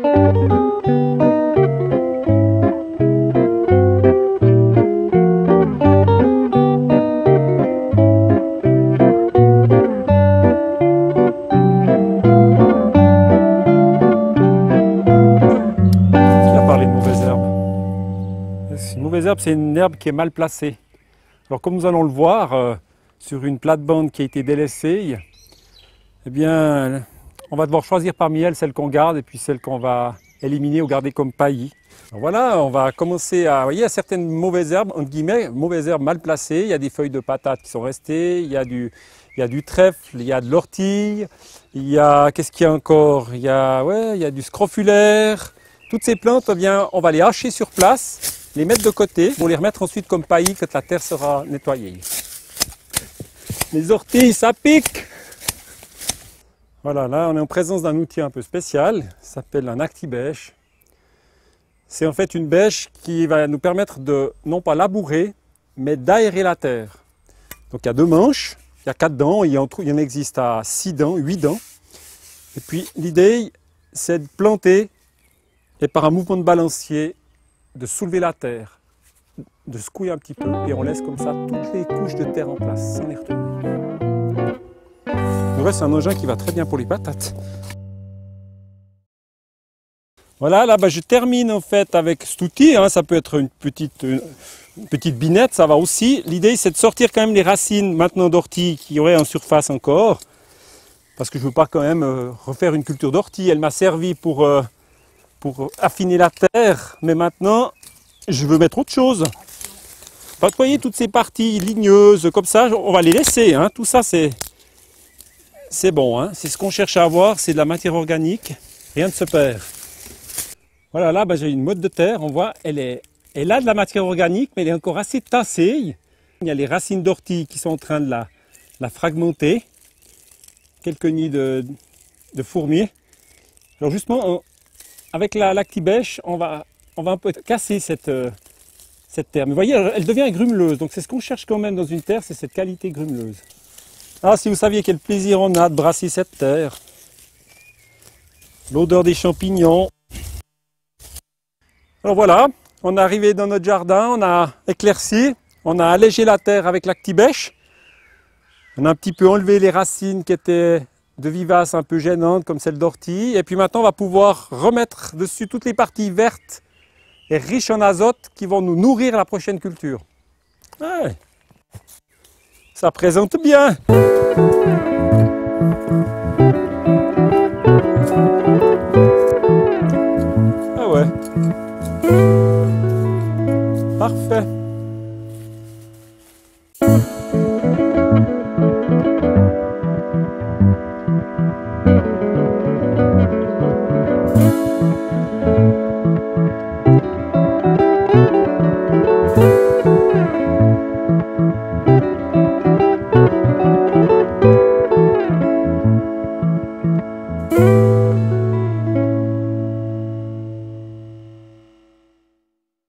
Une mauvaise herbe, c'est une herbe qui est mal placée. Alors comme nous allons le voir, sur une plate-bande qui a été délaissée, eh bien, on va devoir choisir parmi elles celle qu'on garde et puis celle qu'on va éliminer ou garder comme paillis. Alors voilà, on va commencer à... Vous voyez, il y a certaines mauvaises herbes, entre guillemets, mauvaises herbes mal placées. Il y a des feuilles de patates qui sont restées, il y a du trèfle, il y a de l'ortie, il y a... Qu'est-ce qu'il y a encore? Il y a du scrofulaire. Toutes ces plantes, eh bien, on va les hacher sur place, les mettre de côté pour les remettre ensuite comme paillis quand la terre sera nettoyée. Les orties, ça pique! Voilà, là on est en présence d'un outil un peu spécial, ça s'appelle un actibèche. C'est en fait une bêche qui va nous permettre de, non pas labourer, mais d'aérer la terre. Donc il y a deux manches, il y a 4 dents, il y en existe à 6 dents, 8 dents. Et puis l'idée, c'est de planter et par un mouvement de balancier, de soulever la terre, de secouer un petit peu et on laisse comme ça toutes les couches de terre en place sans les retourner. Le reste, c'est un engin qui va très bien pour les patates. Voilà, là je termine en fait avec cet outil, hein, ça peut être une petite binette, ça va aussi. L'idée c'est de sortir quand même les racines maintenant d'ortie qui auraient en surface encore, parce que je ne veux pas quand même refaire une culture d'ortie. Elle m'a servi pour affiner la terre, mais maintenant je veux mettre autre chose. Vous voyez toutes ces parties ligneuses comme ça, on va les laisser, hein. Tout ça c'est bon, hein. C'est ce qu'on cherche à avoir, c'est de la matière organique, rien ne se perd. Voilà, là j'ai une motte de terre, on voit, elle a de la matière organique, mais elle est encore assez tassée. Il y a les racines d'ortie qui sont en train de la fragmenter, quelques nids de fourmis. Alors justement, avec l'actibèche, on va un peu casser cette terre. Mais vous voyez, elle devient grumeleuse. Donc c'est ce qu'on cherche quand même dans une terre, c'est cette qualité grumeleuse. Ah, si vous saviez quel plaisir on a de brasser cette terre. L'odeur des champignons. Alors voilà, on est arrivé dans notre jardin, on a éclairci, on a allégé la terre avec l'actibèche. On a un petit peu enlevé les racines qui étaient de vivaces un peu gênantes comme celle d'ortie. Et puis maintenant on va pouvoir remettre dessus toutes les parties vertes et riches en azote qui vont nous nourrir la prochaine culture. Ouais. Ça présente bien. Ah ouais. Parfait.